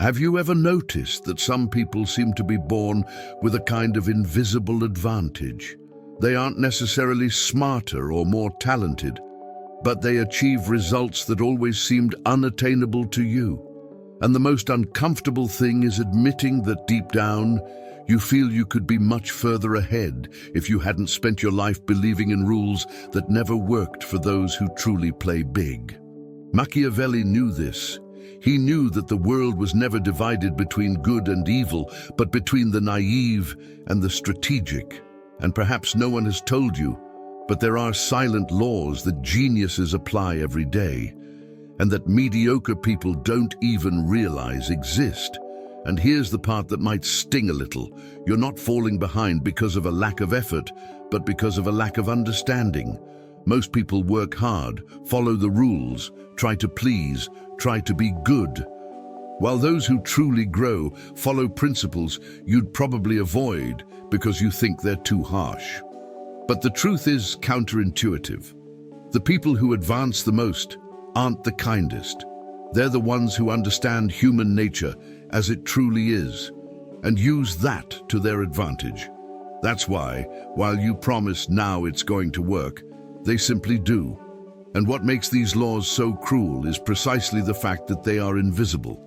Have you ever noticed that some people seem to be born with a kind of invisible advantage? They aren't necessarily smarter or more talented, but they achieve results that always seemed unattainable to you. And the most uncomfortable thing is admitting that deep down, you feel you could be much further ahead if you hadn't spent your life believing in rules that never worked for those who truly play big. Machiavelli knew this. He knew that the world was never divided between good and evil, but between the naive and the strategic. And perhaps no one has told you, but there are silent laws that geniuses apply every day, and that mediocre people don't even realize exist. And here's the part that might sting a little. You're not falling behind because of a lack of effort, but because of a lack of understanding. Most people work hard, follow the rules, try to please, try to be good. While those who truly grow follow principles you'd probably avoid because you think they're too harsh. But the truth is counterintuitive. The people who advance the most aren't the kindest. They're the ones who understand human nature as it truly is and use that to their advantage. That's why, while you promise now it's going to work, they simply do. And what makes these laws so cruel is precisely the fact that they are invisible.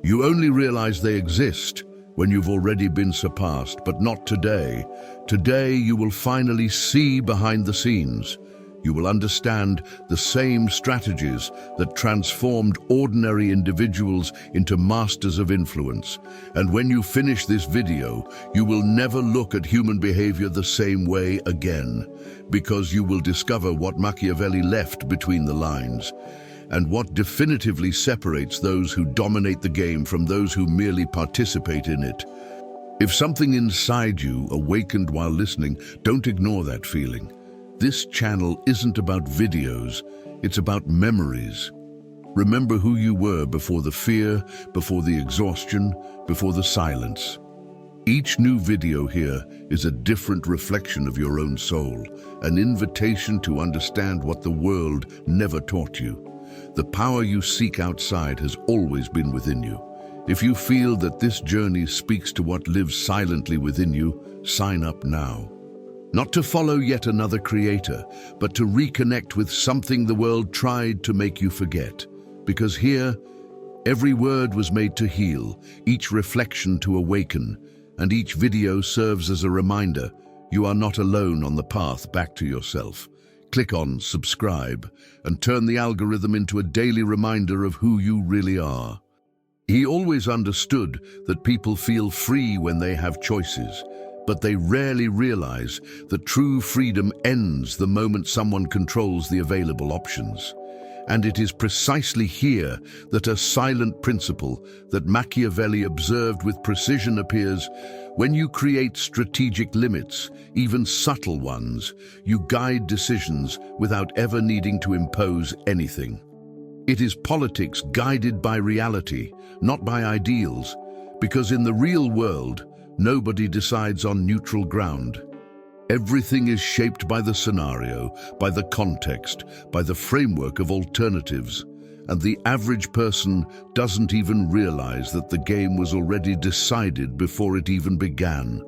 You only realize they exist when you've already been surpassed, but not today. Today you will finally see behind the scenes. You will understand the same strategies that transformed ordinary individuals into masters of influence. And when you finish this video, you will never look at human behavior the same way again, because you will discover what Machiavelli left between the lines, and what definitively separates those who dominate the game from those who merely participate in it. If something inside you awakened while listening, don't ignore that feeling. This channel isn't about videos, it's about memories. Remember who you were before the fear, before the exhaustion, before the silence. Each new video here is a different reflection of your own soul, an invitation to understand what the world never taught you. The power you seek outside has always been within you. If you feel that this journey speaks to what lives silently within you, sign up now. Not to follow yet another creator, but to reconnect with something the world tried to make you forget. Because here, every word was made to heal, each reflection to awaken, and each video serves as a reminder you are not alone on the path back to yourself. Click on subscribe and turn the algorithm into a daily reminder of who you really are. He always understood that people feel free when they have choices, but they rarely realize that true freedom ends the moment someone controls the available options. And it is precisely here that a silent principle that Machiavelli observed with precision appears. When you create strategic limits, even subtle ones, you guide decisions without ever needing to impose anything. It is politics guided by reality, not by ideals, because in the real world, nobody decides on neutral ground. Everything is shaped by the scenario, by the context, by the framework of alternatives, and the average person doesn't even realize that the game was already decided before it even began.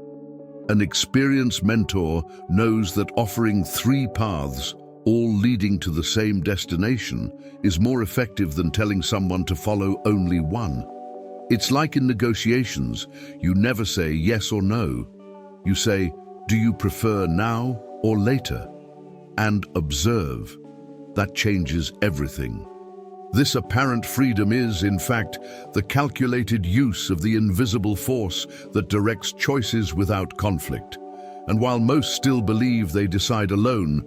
An experienced mentor knows that offering 3 paths, all leading to the same destination, is more effective than telling someone to follow only one. It's like in negotiations, you never say yes or no. You say, do you prefer now or later? And observe. That changes everything. This apparent freedom is, in fact, the calculated use of the invisible force that directs choices without conflict. And while most still believe they decide alone,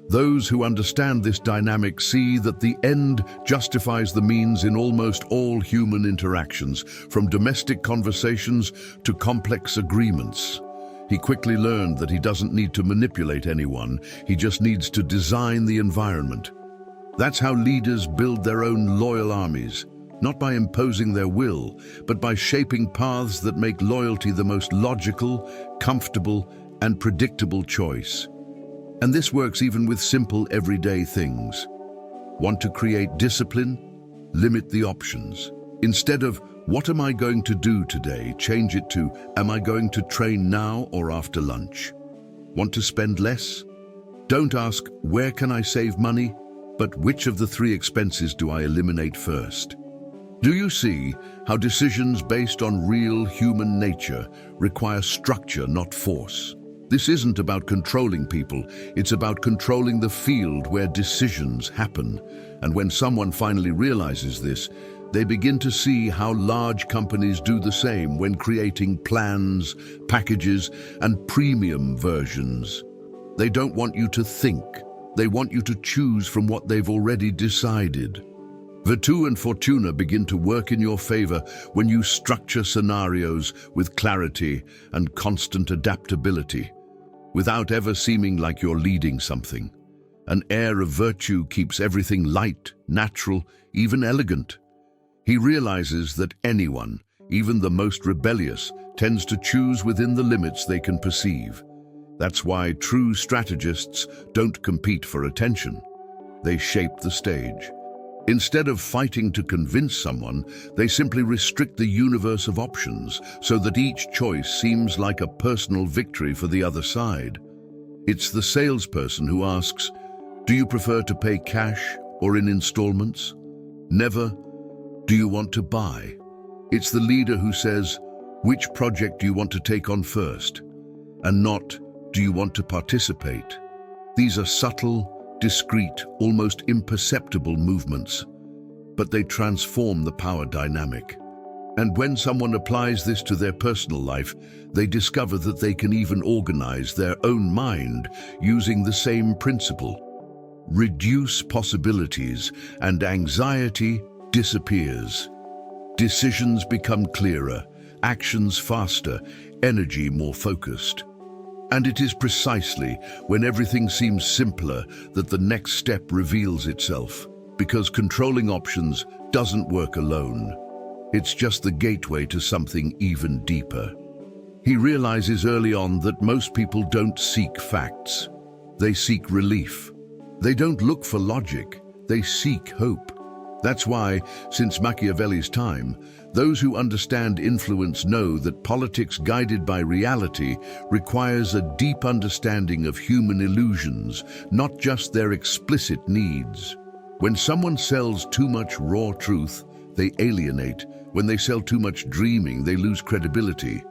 those who understand this dynamic see that the end justifies the means in almost all human interactions, from domestic conversations to complex agreements. He quickly learned that he doesn't need to manipulate anyone, he just needs to design the environment. That's how leaders build their own loyal armies, not by imposing their will, but by shaping paths that make loyalty the most logical, comfortable, and predictable choice. And this works even with simple everyday things. Want to create discipline? Limit the options. Instead of What am I going to do today? Change it to, am I going to train now or after lunch? Want to spend less? Don't ask, where can I save money? But which of the three expenses do I eliminate first? Do you see how decisions based on real human nature require structure, not force? This isn't about controlling people, it's about controlling the field where decisions happen. And when someone finally realizes this, they begin to see how large companies do the same when creating plans, packages, and premium versions. They don't want you to think, they want you to choose from what they've already decided. Virtù and Fortuna begin to work in your favor when you structure scenarios with clarity and constant adaptability, without ever seeming like you're leading something. An air of virtue keeps everything light, natural, even elegant. He realizes that anyone, even the most rebellious, tends to choose within the limits they can perceive. That's why true strategists don't compete for attention. They shape the stage. Instead of fighting to convince someone, they simply restrict the universe of options so that each choice seems like a personal victory for the other side. It's the salesperson who asks, do you prefer to pay cash or in installments? Never, do you want to buy? It's the leader who says, which project do you want to take on first? And not, do you want to participate? These are subtle, discreet, almost imperceptible movements, but they transform the power dynamic. And when someone applies this to their personal life, they discover that they can even organize their own mind using the same principle. Reduce possibilities, and anxiety disappears. Decisions become clearer, actions faster, energy more focused. And it is precisely when everything seems simpler that the next step reveals itself, because controlling options doesn't work alone. It's just the gateway to something even deeper. He realizes early on that most people don't seek facts. They seek relief. They don't look for logic. They seek hope. That's why, since Machiavelli's time, those who understand influence know that politics guided by reality requires a deep understanding of human illusions, not just their explicit needs. When someone sells too much raw truth, they alienate. When they sell too much dreaming, they lose credibility.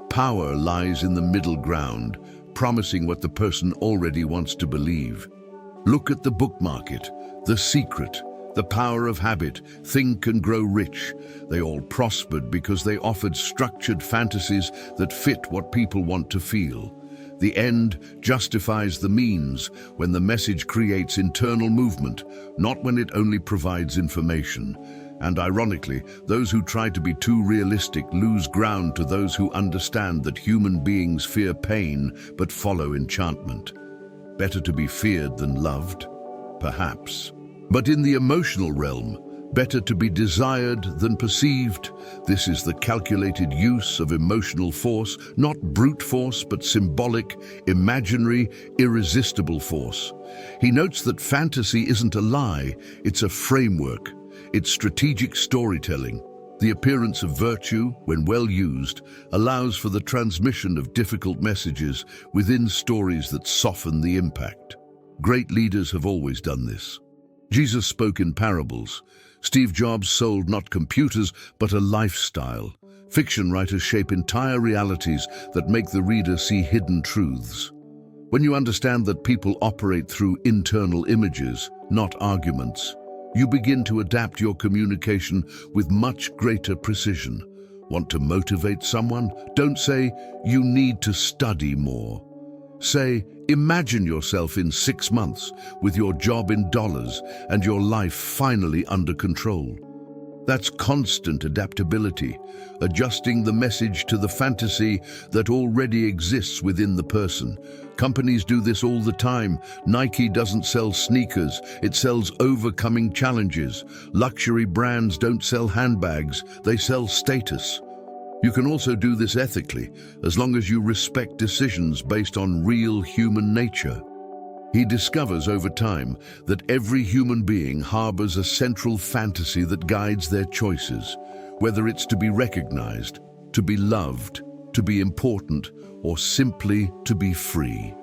Power lies in the middle ground, promising what the person already wants to believe. Look at the book market, The Secret, The Power of Habit, Think and Grow Rich. They all prospered because they offered structured fantasies that fit what people want to feel. The end justifies the means when the message creates internal movement, not when it only provides information. And ironically, those who try to be too realistic lose ground to those who understand that human beings fear pain but follow enchantment. Better to be feared than loved, perhaps. But in the emotional realm, better to be desired than perceived. This is the calculated use of emotional force, not brute force, but symbolic, imaginary, irresistible force. He notes that fantasy isn't a lie, it's a framework. It's strategic storytelling. The appearance of virtue, when well used, allows for the transmission of difficult messages within stories that soften the impact. Great leaders have always done this. Jesus spoke in parables. Steve Jobs sold not computers, but a lifestyle. Fiction writers shape entire realities that make the reader see hidden truths. When you understand that people operate through internal images, not arguments, you begin to adapt your communication with much greater precision. Want to motivate someone? Don't say, you need to study more. Say, imagine yourself in 6 months with your job in dollars and your life finally under control. That's constant adaptability, adjusting the message to the fantasy that already exists within the person. Companies do this all the time. Nike doesn't sell sneakers, it sells overcoming challenges. Luxury brands don't sell handbags, they sell status. You can also do this ethically, as long as you respect decisions based on real human nature. He discovers over time that every human being harbors a central fantasy that guides their choices. whether it's to be recognized, to be loved, to be important, or simply to be free.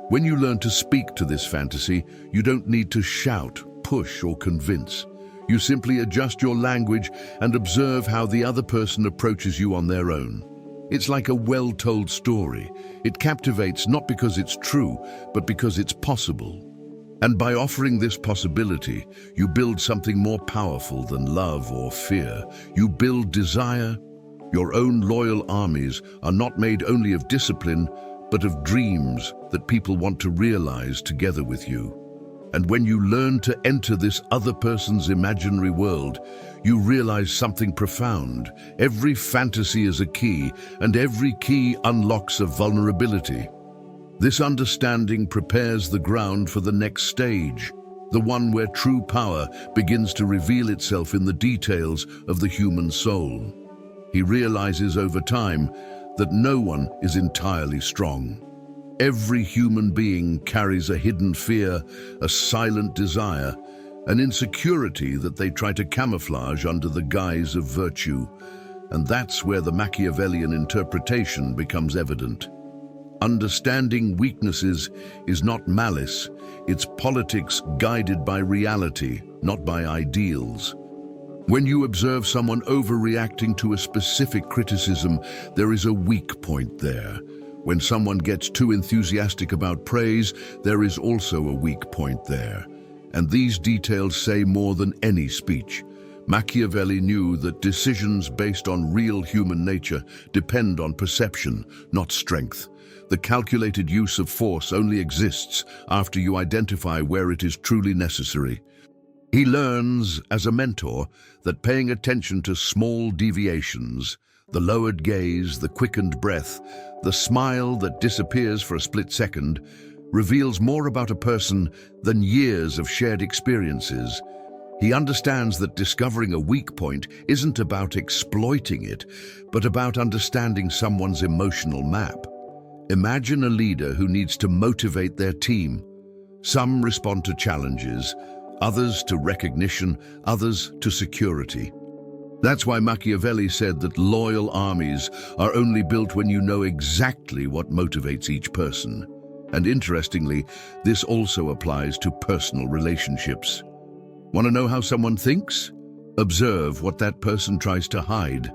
When you learn to speak to this fantasy, you don't need to shout, push, or convince. You simply adjust your language and observe how the other person approaches you on their own. It's like a well-told story. It captivates not because it's true, but because it's possible. And by offering this possibility, you build something more powerful than love or fear. You build desire. Your own loyal armies are not made only of discipline, but of dreams that people want to realize together with you. And when you learn to enter this other person's imaginary world, you realize something profound. Every fantasy is a key, and every key unlocks a vulnerability. This understanding prepares the ground for the next stage, the one where true power begins to reveal itself in the details of the human soul. He realizes over time that no one is entirely strong. Every human being carries a hidden fear, a silent desire, an insecurity that they try to camouflage under the guise of virtue. And that's where the Machiavellian interpretation becomes evident. Understanding weaknesses is not malice, it's politics guided by reality, not by ideals. When you observe someone overreacting to a specific criticism, there is a weak point there. When someone gets too enthusiastic about praise, there is also a weak point there. And these details say more than any speech. Machiavelli knew that decisions based on real human nature depend on perception, not strength. The calculated use of force only exists after you identify where it is truly necessary. He learns, as a mentor, that paying attention to small deviations, the lowered gaze, the quickened breath, the smile that disappears for a split second, reveals more about a person than years of shared experiences. He understands that discovering a weak point isn't about exploiting it, but about understanding someone's emotional map. Imagine a leader who needs to motivate their team. Some respond to challenges, others to recognition, others to security. That's why Machiavelli said that loyal armies are only built when you know exactly what motivates each person. And interestingly, this also applies to personal relationships. Want to know how someone thinks? Observe what that person tries to hide.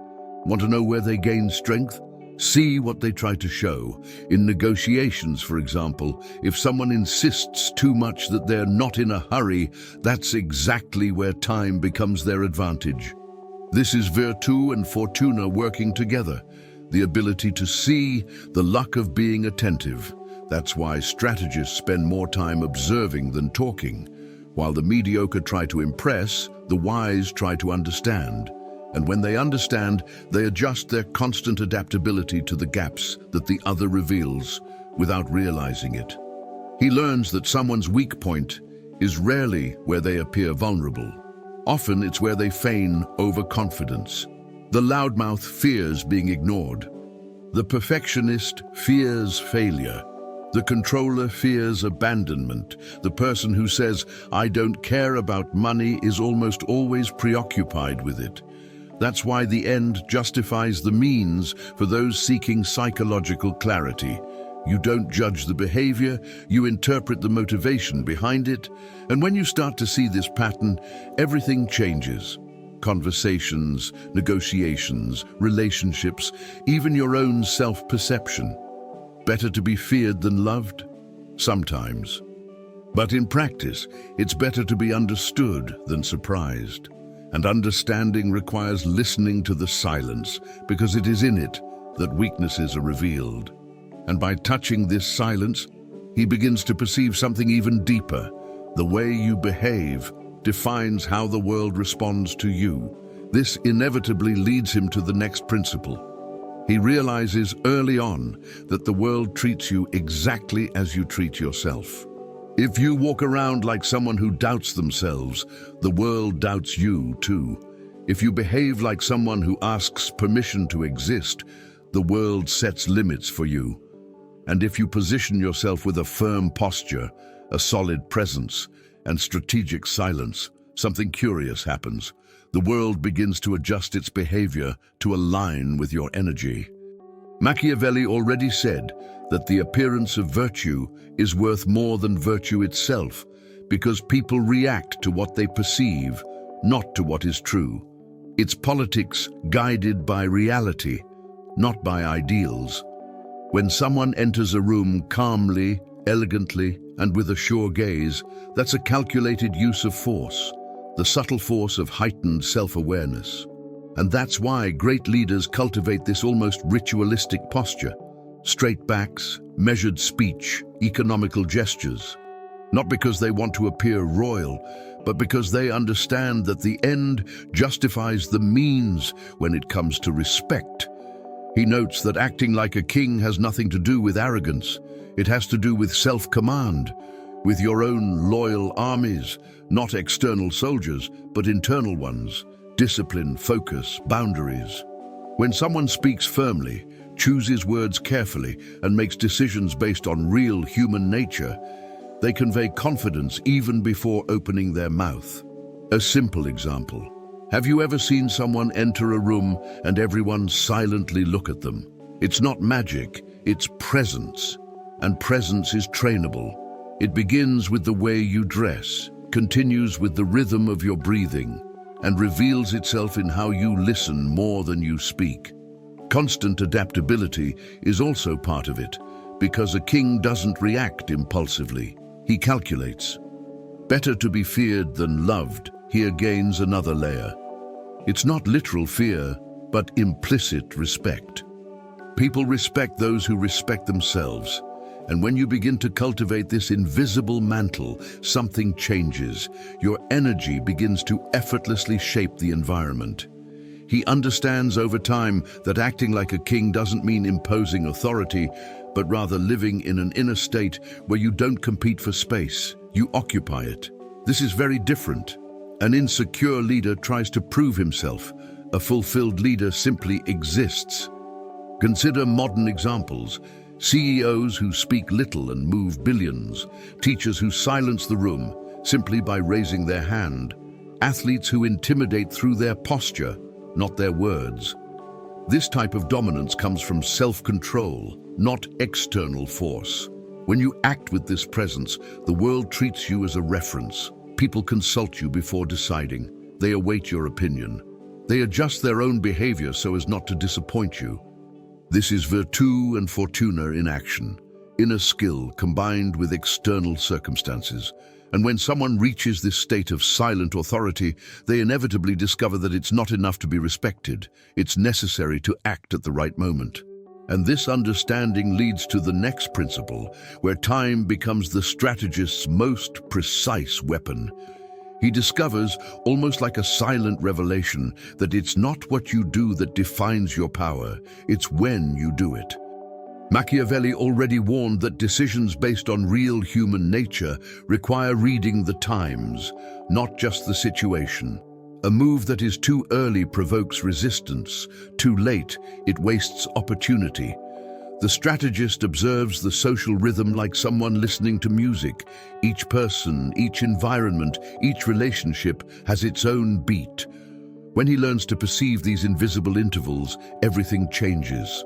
Want to know where they gain strength? See what they try to show. In negotiations, for example, if someone insists too much that they're not in a hurry, that's exactly where time becomes their advantage. This is virtu and fortuna working together, the ability to see, the luck of being attentive. That's why strategists spend more time observing than talking. While the mediocre try to impress, the wise try to understand. And when they understand, they adjust their constant adaptability to the gaps that the other reveals without realizing it. He learns that someone's weak point is rarely where they appear vulnerable. Often it's where they feign overconfidence. The loudmouth fears being ignored. The perfectionist fears failure. The controller fears abandonment. The person who says, "I don't care about money," is almost always preoccupied with it. That's why the end justifies the means for those seeking psychological clarity. You don't judge the behavior, you interpret the motivation behind it, and when you start to see this pattern, everything changes. Conversations, negotiations, relationships, even your own self-perception. Better to be feared than loved? Sometimes. But in practice, it's better to be understood than surprised. And understanding requires listening to the silence, because it is in it that weaknesses are revealed. And by touching this silence, he begins to perceive something even deeper. The way you behave defines how the world responds to you. This inevitably leads him to the next principle. He realizes early on that the world treats you exactly as you treat yourself. If you walk around like someone who doubts themselves, the world doubts you too. If you behave like someone who asks permission to exist, the world sets limits for you. And if you position yourself with a firm posture, a solid presence, and strategic silence, something curious happens. the world begins to adjust its behavior to align with your energy. Machiavelli already said that the appearance of virtue is worth more than virtue itself, because people react to what they perceive, not to what is true. It's politics guided by reality, not by ideals. When someone enters a room calmly, elegantly, and with a sure gaze, that's a calculated use of force, the subtle force of heightened self-awareness. And that's why great leaders cultivate this almost ritualistic posture: straight backs, measured speech, economical gestures. Not because they want to appear royal, but because they understand that the end justifies the means when it comes to respect. He notes that acting like a king has nothing to do with arrogance. It has to do with self-command, with your own loyal armies, not external soldiers, but internal ones. Discipline, focus, boundaries. When someone speaks firmly, chooses words carefully, and makes decisions based on real human nature, they convey confidence even before opening their mouth. A simple example. Have you ever seen someone enter a room and everyone silently look at them? It's not magic, it's presence. And presence is trainable. It begins with the way you dress, continues with the rhythm of your breathing, and reveals itself in how you listen more than you speak. Constant adaptability is also part of it, because a king doesn't react impulsively. He calculates. Better to be feared than loved here gains another layer. It's not literal fear, but implicit respect. People respect those who respect themselves. And when you begin to cultivate this invisible mantle, something changes. Your energy begins to effortlessly shape the environment. He understands over time that acting like a king doesn't mean imposing authority, but rather living in an inner state where you don't compete for space, you occupy it. This is very different. An insecure leader tries to prove himself. A fulfilled leader simply exists. Consider modern examples. CEOs who speak little and move billions, teachers who silence the room simply by raising their hand, athletes who intimidate through their posture, not their words. This type of dominance comes from self-control, not external force. When you act with this presence, the world treats you as a reference. People consult you before deciding. They await your opinion. They adjust their own behavior so as not to disappoint you. This is virtu and fortuna in action, inner skill combined with external circumstances. And when someone reaches this state of silent authority, they inevitably discover that it's not enough to be respected. It's necessary to act at the right moment. And this understanding leads to the next principle, where time becomes the strategist's most precise weapon. He discovers, almost like a silent revelation, that it's not what you do that defines your power, it's when you do it. Machiavelli already warned that decisions based on real human nature require reading the times, not just the situation. A move that is too early provokes resistance, too late, it wastes opportunity. The strategist observes the social rhythm like someone listening to music. Each person, each environment, each relationship has its own beat. When he learns to perceive these invisible intervals, everything changes.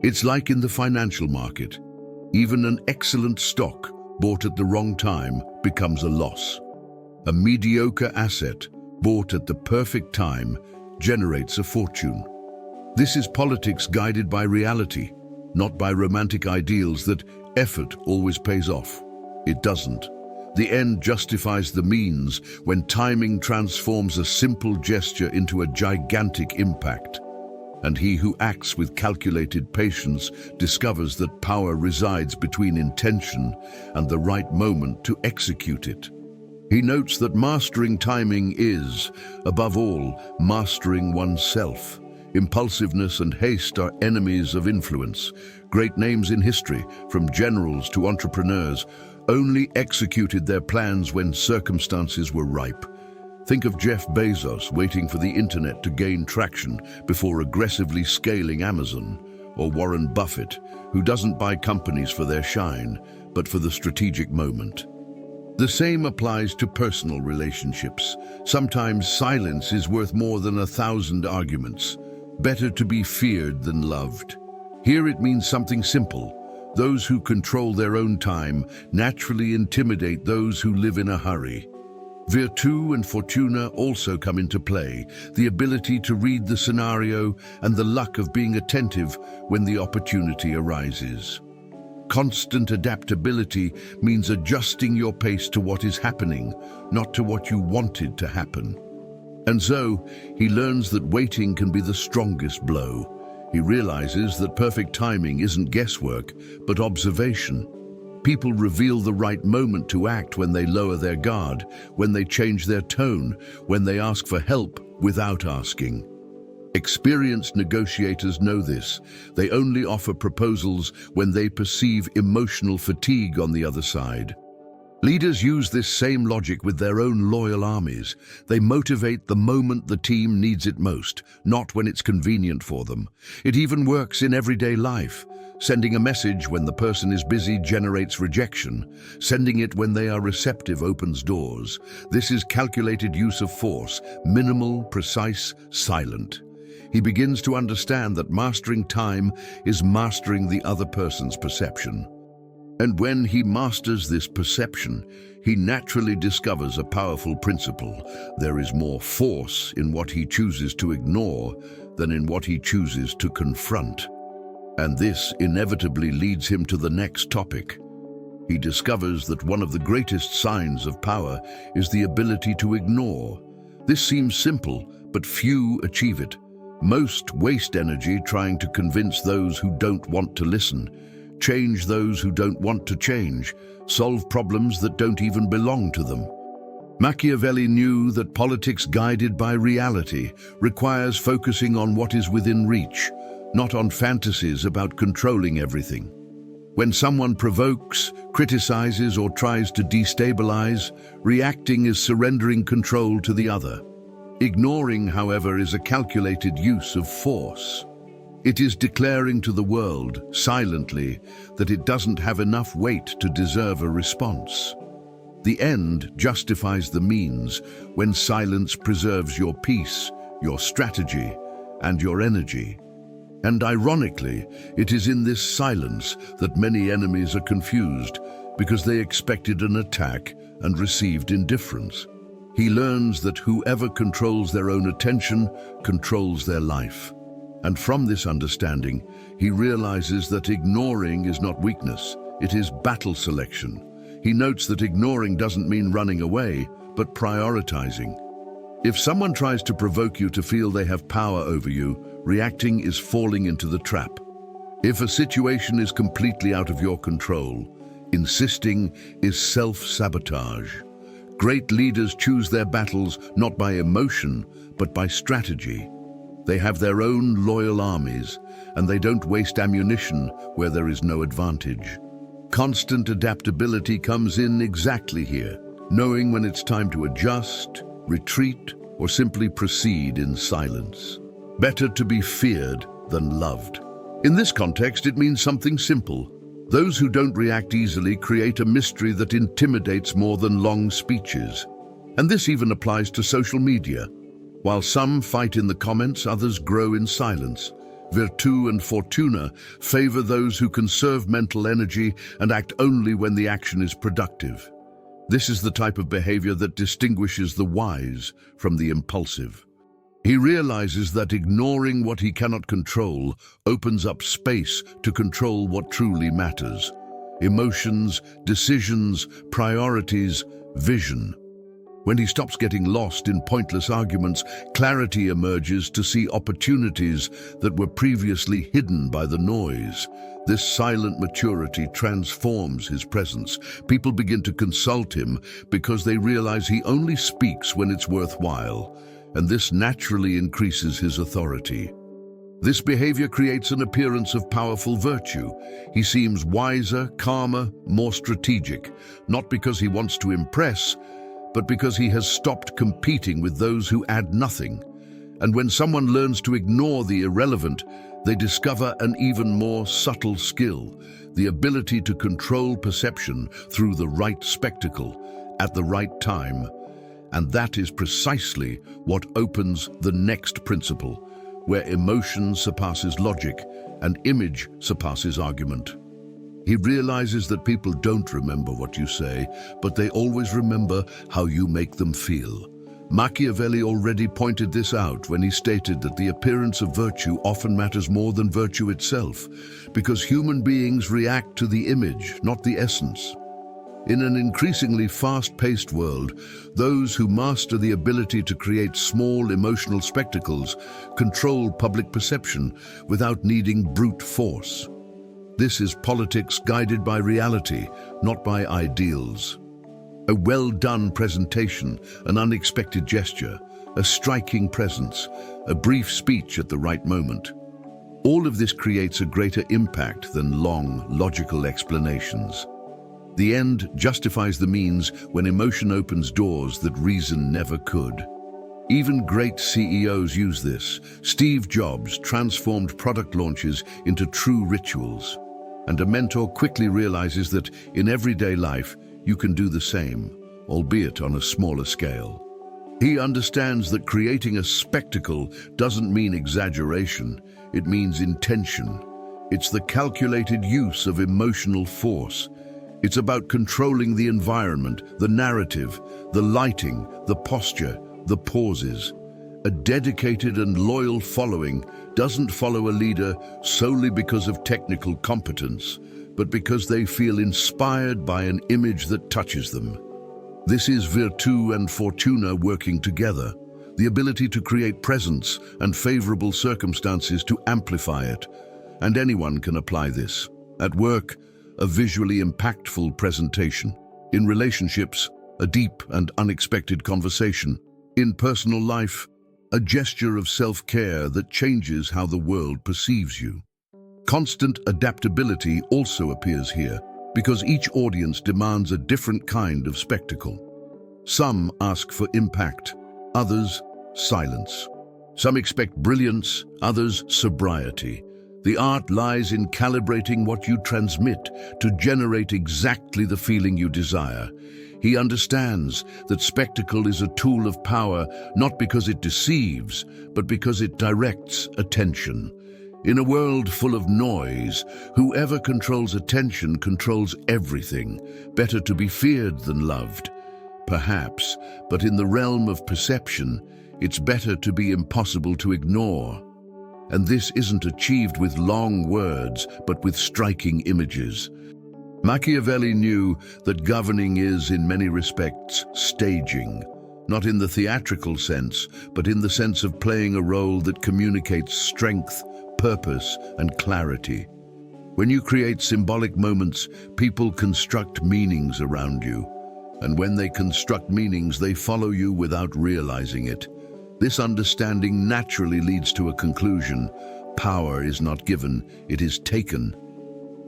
It's like in the financial market. Even an excellent stock bought at the wrong time becomes a loss. A mediocre asset bought at the perfect time generates a fortune. This is politics guided by reality, not by romantic ideals that effort always pays off. It doesn't. The end justifies the means when timing transforms a simple gesture into a gigantic impact. And he who acts with calculated patience discovers that power resides between intention and the right moment to execute it. He notes that mastering timing is, above all, mastering oneself. Impulsiveness and haste are enemies of influence. Great names in history, from generals to entrepreneurs, only executed their plans when circumstances were ripe. Think of Jeff Bezos waiting for the internet to gain traction before aggressively scaling Amazon, or Warren Buffett, who doesn't buy companies for their shine, but for the strategic moment. The same applies to personal relationships. Sometimes silence is worth more than 1,000 arguments. Better to be feared than loved. Here it means something simple. Those who control their own time naturally intimidate those who live in a hurry. Virtù and fortuna also come into play, the ability to read the scenario and the luck of being attentive when the opportunity arises. Constant adaptability means adjusting your pace to what is happening, not to what you wanted to happen. And so, he learns that waiting can be the strongest blow. He realizes that perfect timing isn't guesswork, but observation. People reveal the right moment to act when they lower their guard, when they change their tone, when they ask for help without asking. Experienced negotiators know this. They only offer proposals when they perceive emotional fatigue on the other side. Leaders use this same logic with their own loyal armies. They motivate the moment the team needs it most, not when it's convenient for them. It even works in everyday life. Sending a message when the person is busy generates rejection. Sending it when they are receptive opens doors. This is calculated use of force, minimal, precise, silent. He begins to understand that mastering time is mastering the other person's perception. And when he masters this perception, he naturally discovers a powerful principle. There is more force in what he chooses to ignore than in what he chooses to confront. And this inevitably leads him to the next topic. He discovers that one of the greatest signs of power is the ability to ignore. This seems simple, but few achieve it. Most waste energy trying to convince those who don't want to listen, change those who don't want to change, solve problems that don't even belong to them. Machiavelli knew that politics guided by reality requires focusing on what is within reach, not on fantasies about controlling everything. When someone provokes, criticizes, or tries to destabilize, reacting is surrendering control to the other. Ignoring, however, is a calculated use of force. It is declaring to the world, silently, that it doesn't have enough weight to deserve a response. The end justifies the means when silence preserves your peace, your strategy, and your energy. And ironically, it is in this silence that many enemies are confused because they expected an attack and received indifference. He learns that whoever controls their own attention controls their life. And from this understanding, he realizes that ignoring is not weakness, it is battle selection. He notes that ignoring doesn't mean running away, but prioritizing. If someone tries to provoke you to feel they have power over you, reacting is falling into the trap. If a situation is completely out of your control, insisting is self-sabotage. Great leaders choose their battles not by emotion, but by strategy. They have their own loyal armies, and they don't waste ammunition where there is no advantage. Constant adaptability comes in exactly here, knowing when it's time to adjust, retreat, or simply proceed in silence. Better to be feared than loved. In this context, it means something simple. Those who don't react easily create a mystery that intimidates more than long speeches. And this even applies to social media. While some fight in the comments, others grow in silence. Virtù and fortuna favor those who conserve mental energy and act only when the action is productive. This is the type of behavior that distinguishes the wise from the impulsive. He realizes that ignoring what he cannot control opens up space to control what truly matters. Emotions, decisions, priorities, vision. When he stops getting lost in pointless arguments, clarity emerges to see opportunities that were previously hidden by the noise. This silent maturity transforms his presence. People begin to consult him because they realize he only speaks when it's worthwhile, and this naturally increases his authority. This behavior creates an appearance of powerful virtue. He seems wiser, calmer, more strategic, not because he wants to impress, but because he has stopped competing with those who add nothing. And when someone learns to ignore the irrelevant, they discover an even more subtle skill, the ability to control perception through the right spectacle. at the right time. And that is precisely what opens the next principle, where emotion surpasses logic and image surpasses argument. He realizes that people don't remember what you say, but they always remember how you make them feel. Machiavelli already pointed this out when he stated that the appearance of virtue often matters more than virtue itself, because human beings react to the image, not the essence. In an increasingly fast-paced world, those who master the ability to create small emotional spectacles control public perception without needing brute force. This is politics guided by reality, not by ideals. A well-done presentation, an unexpected gesture, a striking presence, a brief speech at the right moment. All of this creates a greater impact than long, logical explanations. The end justifies the means when emotion opens doors that reason never could. Even great CEOs use this. Steve Jobs transformed product launches into true rituals. And a mentor quickly realizes that in everyday life, you can do the same, albeit on a smaller scale. He understands that creating a spectacle doesn't mean exaggeration, it means intention. It's the calculated use of emotional force. It's about controlling the environment, the narrative, the lighting, the posture, the pauses. A dedicated and loyal following doesn't follow a leader solely because of technical competence, but because they feel inspired by an image that touches them. This is virtù and fortuna working together, the ability to create presence and favorable circumstances to amplify it. And anyone can apply this. At work, a visually impactful presentation. In relationships, a deep and unexpected conversation. In personal life, a gesture of self-care that changes how the world perceives you. Constant adaptability also appears here, because each audience demands a different kind of spectacle. Some ask for impact, others silence. Some expect brilliance, others sobriety. The art lies in calibrating what you transmit to generate exactly the feeling you desire. He understands that spectacle is a tool of power, not because it deceives, but because it directs attention. In a world full of noise, whoever controls attention controls everything. Better to be feared than loved. Perhaps, but in the realm of perception, it's better to be impossible to ignore. And this isn't achieved with long words, but with striking images. Machiavelli knew that governing is, in many respects, staging. Not in the theatrical sense, but in the sense of playing a role that communicates strength, purpose, and clarity. When you create symbolic moments, people construct meanings around you. And when they construct meanings, they follow you without realizing it. This understanding naturally leads to a conclusion. Power is not given, it is taken.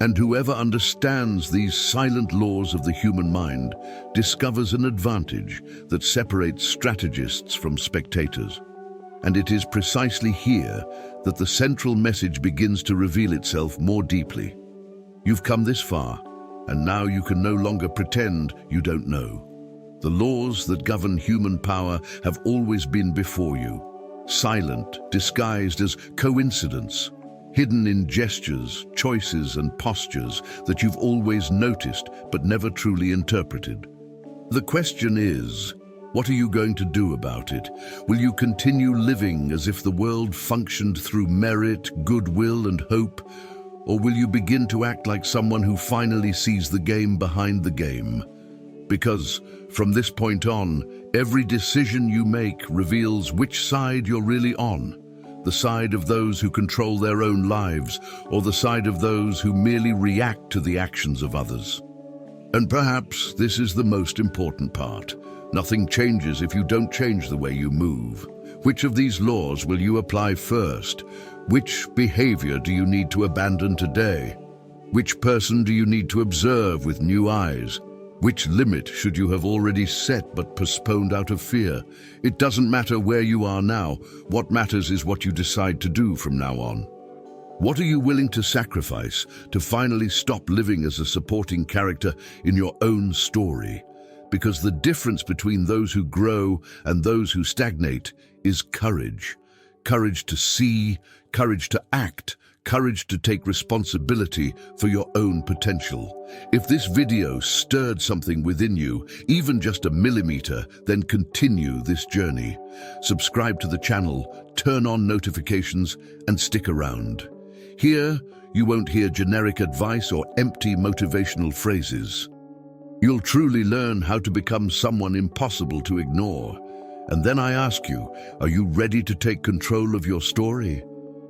And whoever understands these silent laws of the human mind discovers an advantage that separates strategists from spectators. And it is precisely here that the central message begins to reveal itself more deeply. You've come this far, and now you can no longer pretend you don't know. The laws that govern human power have always been before you, silent, disguised as coincidence, hidden in gestures, choices, and postures that you've always noticed but never truly interpreted. The question is, what are you going to do about it? Will you continue living as if the world functioned through merit, goodwill, and hope? Or will you begin to act like someone who finally sees the game behind the game? Because from this point on, every decision you make reveals which side you're really on. The side of those who control their own lives, or the side of those who merely react to the actions of others. And perhaps this is the most important part. Nothing changes if you don't change the way you move. Which of these laws will you apply first? Which behavior do you need to abandon today? Which person do you need to observe with new eyes? Which limit should you have already set but postponed out of fear? It doesn't matter where you are now. What matters is what you decide to do from now on. What are you willing to sacrifice to finally stop living as a supporting character in your own story? because the difference between those who grow and those who stagnate is courage. Courage to see, courage to act, courage to take responsibility for your own potential. If this video stirred something within you, even just a millimeter, then continue this journey. Subscribe to the channel, turn on notifications, and stick around. Here, you won't hear generic advice or empty motivational phrases. You'll truly learn how to become someone impossible to ignore. And then I ask you, are you ready to take control of your story?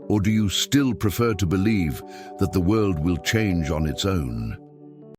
Or do you still prefer to believe that the world will change on its own?